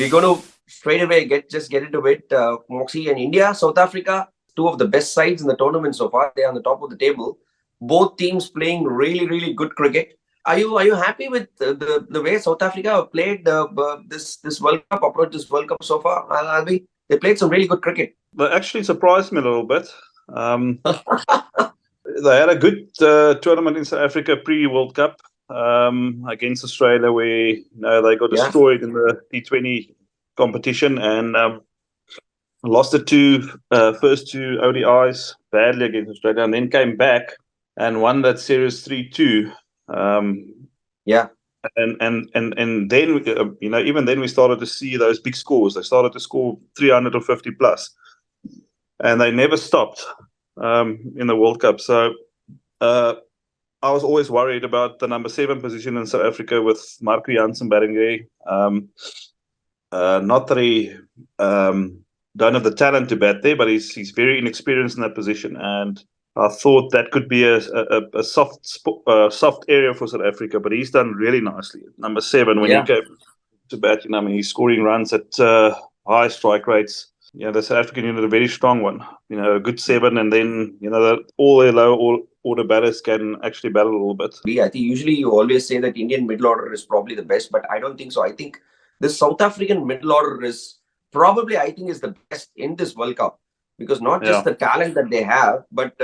we're going to straight away get into it. Moxie and India, South Africa, two of the best sides in the tournament so far. They're on the top of the table. Both teams playing really, really good cricket. Are you happy with the way South Africa have played this World Cup, approach this World Cup so far? Albie, they played some really good cricket. That actually surprised me a little bit. They had a good tournament in South Africa pre-World Cup against Australia, where they got destroyed in the T20 competition and lost the first two ODIs badly against Australia, and then came back and won that series 3-2. And then even then we started to see those big scores. They started to score 350 plus, and they never stopped in the World Cup. So I was always worried about the number 7 position in South Africa with Marco Jansen batting there. Not that he don't have the talent to bat there, but he's very inexperienced in that position, and I thought that could be a soft area for South Africa, but he's done really nicely. Number 7, when he came to bat, he's scoring runs at high strike rates. The South African unit, a very strong one. A good 7, and then all their low order batters can actually battle a little bit. I think usually you always say that Indian middle order is probably the best, but I don't think so. I think the South African middle order is probably, I think, is the best in this World Cup. Because not just the talent that they have, but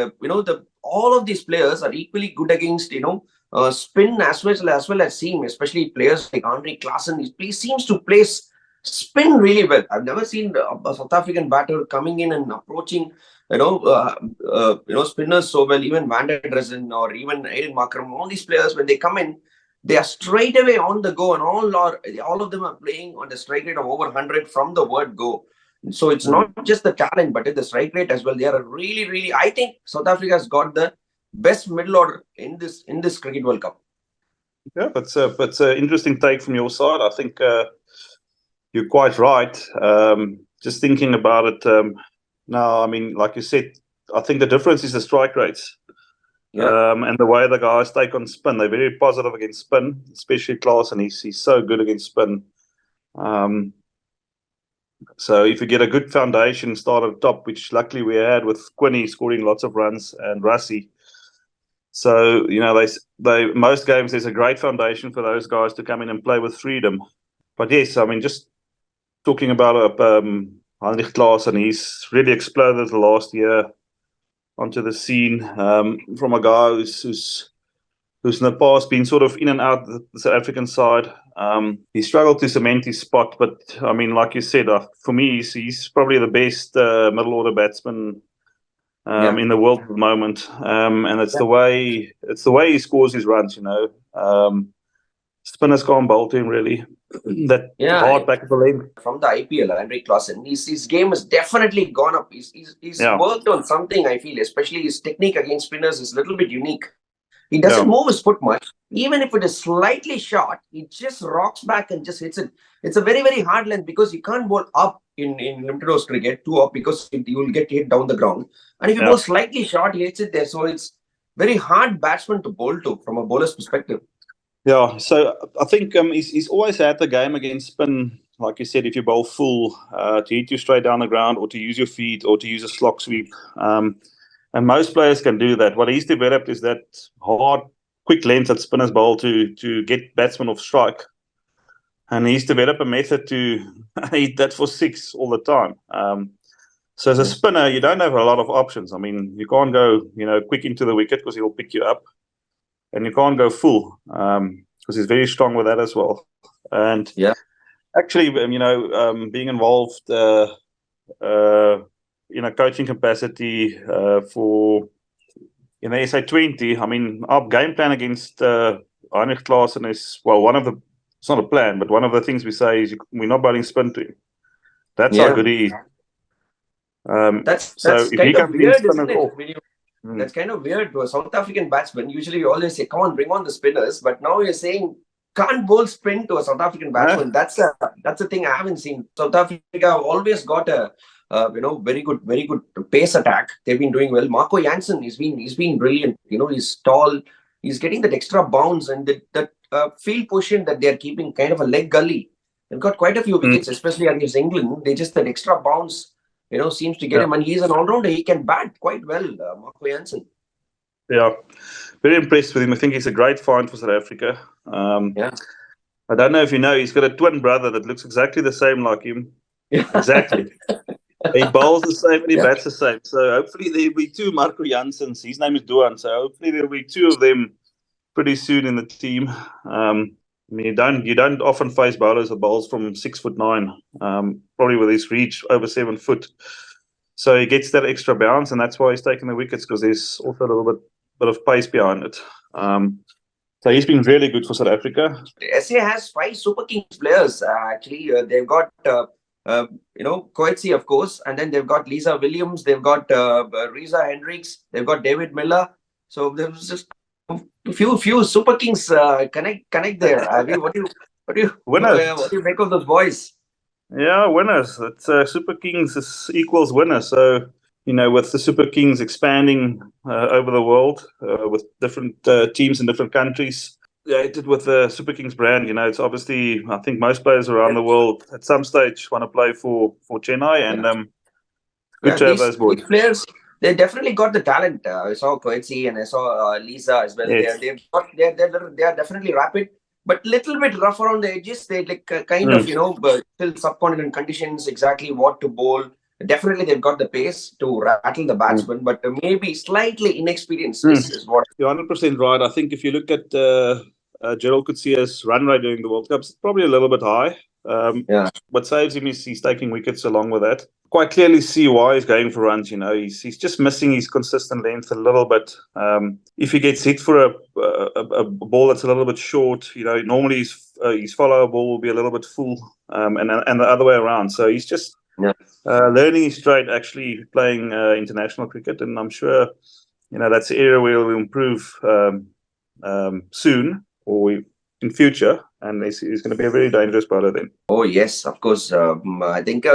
all of these players are equally good against spin as well as seam. Especially players like Andre Klaassen, he seems to play spin really well. I've never seen a South African batter coming in and approaching spinners so well. Even Van der Dressen or even Aiden Markram, all these players, when they come in, they are straight away on the go, and all of them are playing on the strike rate of over 100 from the word go. So it's not just the talent, but the strike rate as well. They are really, really. I think South Africa has got the best middle order in this Cricket World Cup. Yeah, that's an interesting take from your side. I think you're quite right. Just thinking about it now, like you said, I think the difference is the strike rates. And the way the guys take on spin. They're very positive against spin, especially Klaassen. He's so good against spin. So if you get a good foundation start at the top, which luckily we had with Quinny scoring lots of runs and Rassie. So, they most games there's a great foundation for those guys to come in and play with freedom. But yes, just talking about Heinrich Klaassen, he's really exploded the last year onto the scene from a guy who's in the past been sort of in and out the South African side. He struggled to cement his spot, but like you said, for me, he's probably the best middle order batsman in the world at the moment. And it's the way he scores his runs. Spinners can't bowl to him really. That hard back of the leg. From the IPL, Andre Klaassen, his game has definitely gone up. He's worked on something. I feel, especially his technique against spinners is a little bit unique. He doesn't move his foot much. Even if it is slightly short, he just rocks back and just hits it. It's a very, very hard length because you can't bowl up in limited overs cricket, too up, because you will get hit down the ground. And if you bowl slightly short, he hits it there. So it's very hard batsman to bowl to from a bowler's perspective. Yeah, so I think he's always had the game against spin, like you said, if you bowl full, to hit you straight down the ground or to use your feet or to use a slog sweep. And most players can do that. What he's developed is that hard, quick length that spinners bowl to get batsmen off strike. And he's developed a method to hit that for 6 all the time. So as a spinner, you don't have a lot of options. You can't go quick into the wicket because he'll pick you up. And you can't go full because he's very strong with that as well. And actually, being involved in a coaching capacity for in the SA20, our game plan against Heinrich Klaassen is, it's not a plan, but one of the things we say is we're not bowling spin to him. That's how good he is. That's kind of weird, isn't it? That's kind of weird to a South African batsman. Usually you always say, come on, bring on the spinners. But now you're saying, can't bowl spin to a South African batsman. That's a thing I haven't seen. South Africa always got a very good pace attack. They've been doing well. Marco Jansen, he's been brilliant. He's tall. He's getting that extra bounce and that field position that they're keeping, kind of a leg gully. They've got quite a few wickets, especially against England. They just that extra bounce, seems to get him. And he's an all-rounder. He can bat quite well, Marco Jansen. Yeah, very impressed with him. I think he's a great find for South Africa. I don't know if you know, he's got a twin brother that looks exactly the same like him. Exactly. He bowls the same and he bats the same. So hopefully there'll be two Marco Janssens. His name is Duan. So hopefully there'll be two of them pretty soon in the team. I mean, you don't often face bowlers that bowls from 6'9", probably with his reach over 7 foot. So he gets that extra bounce, and that's why he's taking the wickets, because there's also a little bit of pace behind it. So he's been really good for South Africa. SA has 5 Super Kings players. Actually, they've got Coetzee, of course, and then they've got Lisa Williams, they've got Reza Hendricks, they've got David Miller. So there's just a few Super Kings connect there. I mean, what do you make of those boys? Yeah, winners. It's Super Kings equals winners. So with the Super Kings expanding over the world with different teams in different countries, created with the Super Kings brand, it's obviously, I think most players around the world at some stage want to play for Chennai, and good to have those boys. These players, they definitely got the talent. I saw Coetzee and I saw Lisa as well. Yes. They are definitely rapid, but little bit rough around the edges. They kind of still subcontinent conditions, exactly what to bowl. Definitely, they've got the pace to rattle the batsman, but maybe slightly inexperienced is what. You're 100% right. I think if you look at Gerald Coetzee's run rate during the World Cup, it's probably a little bit high. What saves him is he's taking wickets along with that. Quite clearly see why he's going for runs. He's just missing his consistent length a little bit. If he gets hit for a ball that's a little bit short, normally his follow ball will be a little bit full, and the other way around. So he's just learning his trade, actually playing international cricket, and I'm sure that's the area where we'll improve soon or in future, and he's going to be a very dangerous bowler then. Oh yes, of course. I think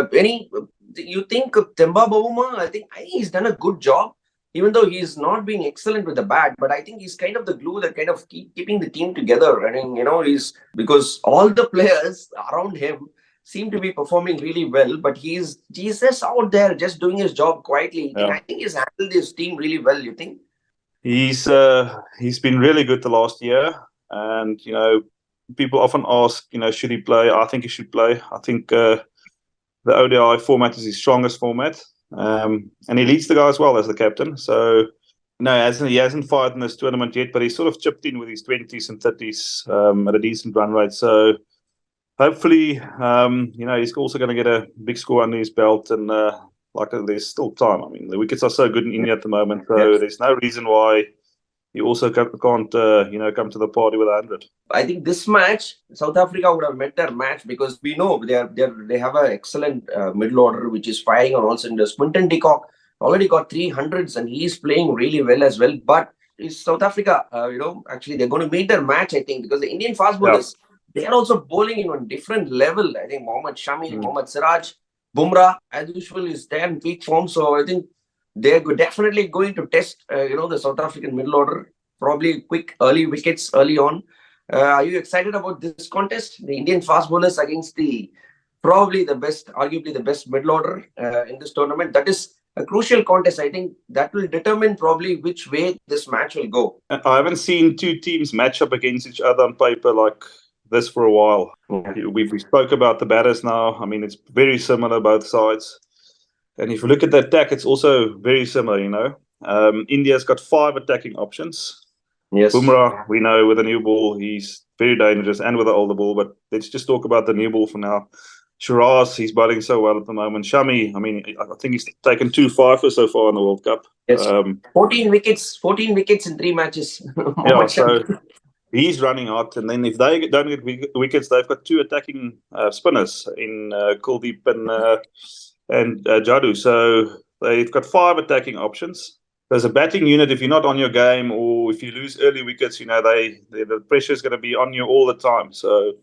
you think Temba Bavuma, I think he's done a good job, even though he's not being excellent with the bat, but I think he's kind of the glue that kind of keeping the team together. I mean, he's, because all the players around him seem to be performing really well, but he's just out there just doing his job quietly. I think he's handled his team really well. You think? He's been really good the last year, and people often ask, should he play? I think he should play. I think the ODI format is his strongest format, and he leads the guy as well as the captain. So no, he hasn't fired in this tournament yet, but he's sort of chipped in with his 20s and 30s at a decent run rate. So hopefully, he's also going to get a big score under his belt, and there's still time. I mean, the wickets are so good in India at the moment, so there's no reason why he also can't come to the party with 100. I think this match, South Africa would have met their match, because we know they have an excellent middle order which is firing on all cylinders. Quinton de Kock already got 300s and he's playing really well as well. But is South Africa, actually they're going to meet their match, I think, because the Indian fast bowlers, they are also bowling in a different level. I think Mohammad Shami, Mohammad Siraj, Bumrah, as usual, is there in peak form. So I think they're definitely going to test, the South African middle order. Probably quick early wickets early on. Are you excited about this contest? The Indian fast bowlers against arguably the best middle order in this tournament. That is a crucial contest. I think that will determine probably which way this match will go. I haven't seen two teams match up against each other on paper like this for a while. We spoke about the batters now. I mean, it's very similar both sides. And if you look at the attack, it's also very similar, India's got 5 attacking options. Yes. Bumrah, we know with a new ball, he's very dangerous, and with the older ball, but let's just talk about the new ball for now. Shiraz, he's bowling so well at the moment. Shami, I mean, I think he's taken 2 fifers so far in the World Cup. Yes. 14 wickets in 3 matches. So he's running hot, and then if they don't get wickets, they've got 2 attacking spinners in Kuldeep and Jadu. So they've got 5 attacking options. There's a batting unit. If you're not on your game, or if you lose early wickets, the pressure is going to be on you all the time. So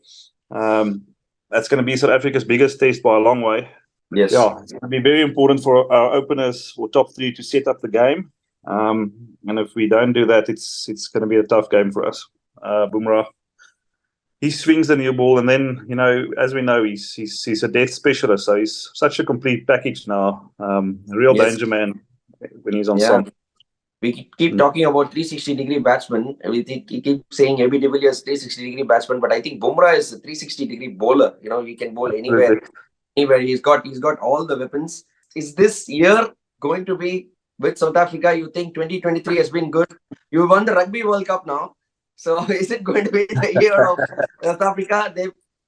that's going to be South Africa's biggest test by a long way. Yes. Yeah, it's going to be very important for our openers or top 3 to set up the game. And if we don't do that, it's going to be a tough game for us. Bumrah, he swings the new ball, and then as we know, he's a death specialist. So he's such a complete package now. A real danger man when he's on song. We keep talking about 360-degree batsman. We keep saying Albie de Villiers 360-degree batsman, but I think Bumrah is a 360-degree bowler. He can bowl anywhere. He's got all the weapons. Is this year going to be with South Africa? You think 2023 has been good? You won the Rugby World Cup now. So is it going to be the year of South Africa?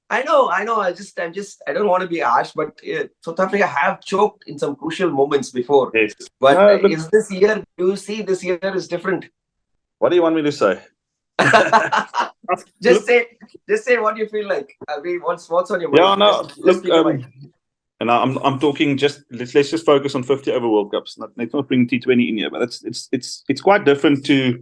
I know. I don't want to be harsh, but South Africa have choked in some crucial moments before. Yes. But is this year? Do you see this year is different? What do you want me to say? just say what you feel like. I mean, what's on your mind? Yeah, no. Look, and I'm talking. Let's just focus on 50 over World Cups. Let's not bring T20 in here, but it's quite different to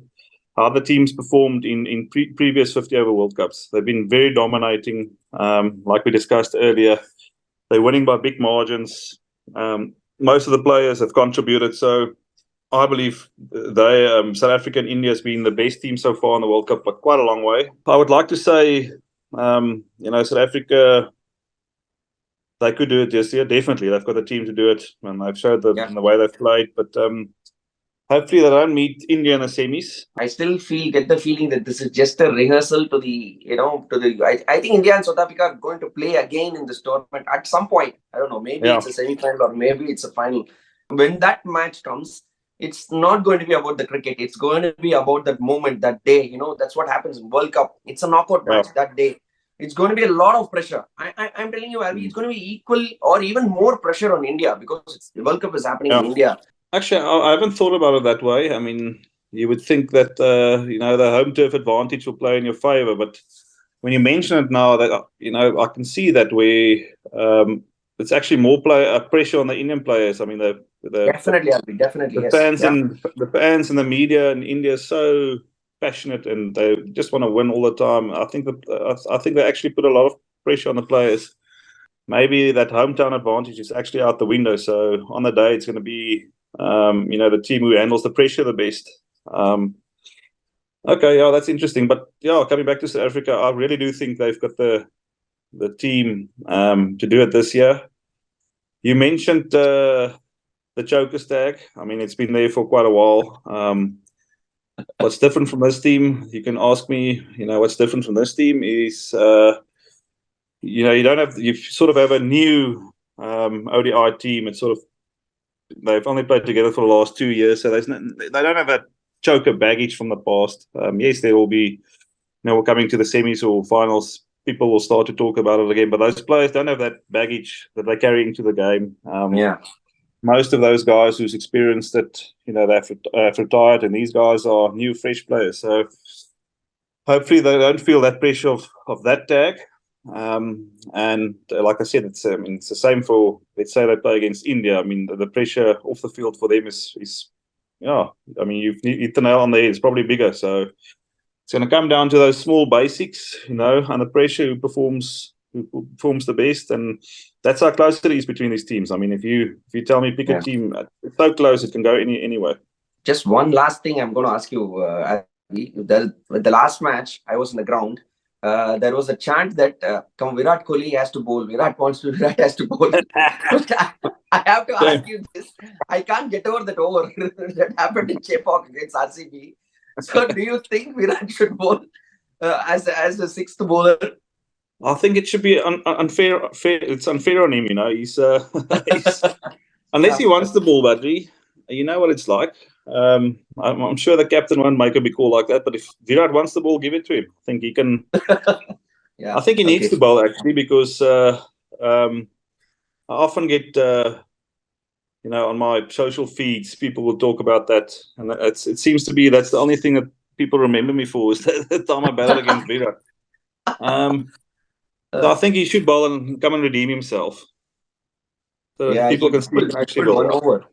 how the teams performed in previous 50 over World Cups. They've been very dominating, like we discussed earlier. They're winning by big margins. Most of the players have contributed. So I believe South Africa and India has been the best team so far in the World Cup, but quite a long way. I would like to say, South Africa, they could do it this year. Definitely, they've got the team to do it, and they've showed in the way they've played. But hopefully, they don't meet India in the semis. I still get the feeling that this is just a rehearsal to the. I think India and South Africa are going to play again in this tournament at some point. I don't know. Maybe it's a semi-final or maybe it's a final. When that match comes, it's not going to be about the cricket. It's going to be about that moment, that day. That's what happens in World Cup. It's a knockout match that day. It's going to be a lot of pressure. I'm telling you, Albie, it's going to be equal or even more pressure on India because the World Cup is happening in India. Actually, I haven't thought about it that way. I mean, you would think that, the home turf advantage will play in your favor. But when you mention it now, that I can see that it's actually more pressure on the Indian players. I mean, definitely, the fans and the fans and the media in India are so passionate and they just want to win all the time. I think they actually put a lot of pressure on the players. Maybe that hometown advantage is actually out the window. So on the day, it's going to be the team who handles the pressure the best. Okay, that's interesting. But coming back to South Africa, I really do think they've got the team to do it this year. You mentioned the Chokers tag. I mean, it's been there for quite a while. What's different from this team? You can ask me. What's different from this team is you sort of have a new ODI team. It's sort of they've only played together for the last 2 years, so they don't have that choker baggage from the past. Yes, there will be, we're coming to the semis or finals. People will start to talk about it again, but those players don't have that baggage that they carry into the game. Most of those guys who's experienced it, they've retired, and these guys are new, fresh players. So hopefully they don't feel that pressure of that tag. And like I said, it's the same for, let's say they play against India. I mean, the pressure off the field for them is you've hit the nail on the head. It's probably bigger. So it's going to come down to those small basics, under pressure, who performs the best, and that's how close it is between these teams. I mean, if you tell me pick a team, it's so close it can go anywhere. Just one last thing I'm going to ask you, with the last match, I was in the ground. There was a chant that Virat Kohli has to bowl. Virat has to bowl. I have to ask you this. I can't get over that over that happened in Chepauk against RCB. So do you think Virat should bowl as the sixth bowler? I think it should be unfair. It's unfair on him, He's unless he wants the ball, Badri. You know what it's like. I'm sure the captain won't make a big call like that, but if Virat wants the ball, give it to him. I think he can. I think he needs the ball actually, because I often get on my social feeds, people will talk about that, and it seems to be that's the only thing that people remember me for, is the time I battled against Virat. So I think he should bowl and come and redeem himself, so that people can see he can actually bowl. One over.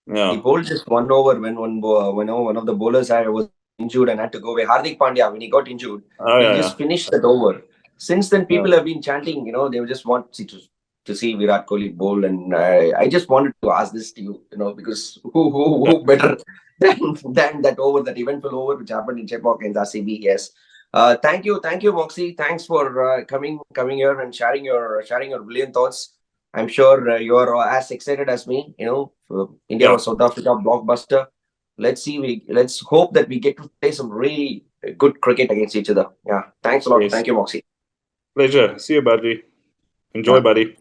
He bowled just one over when one of the bowlers was injured and had to go away. Hardik Pandya, when he got injured, he just finished that over. Since then, people have been chanting, they just want to see Virat Kohli bowl, and I just wanted to ask this to you, because who better than that over, that eventful over which happened in Chepauk against RCB? Yes. Thank you, Moxie. Thanks for coming here and sharing your brilliant thoughts. I'm sure you are as excited as me. India or South Africa blockbuster. Let's hope that we get to play some really good cricket against each other. Yeah, thanks a lot. Yes. Thank you, Moxie. Pleasure. See you, Badri. Enjoy, buddy.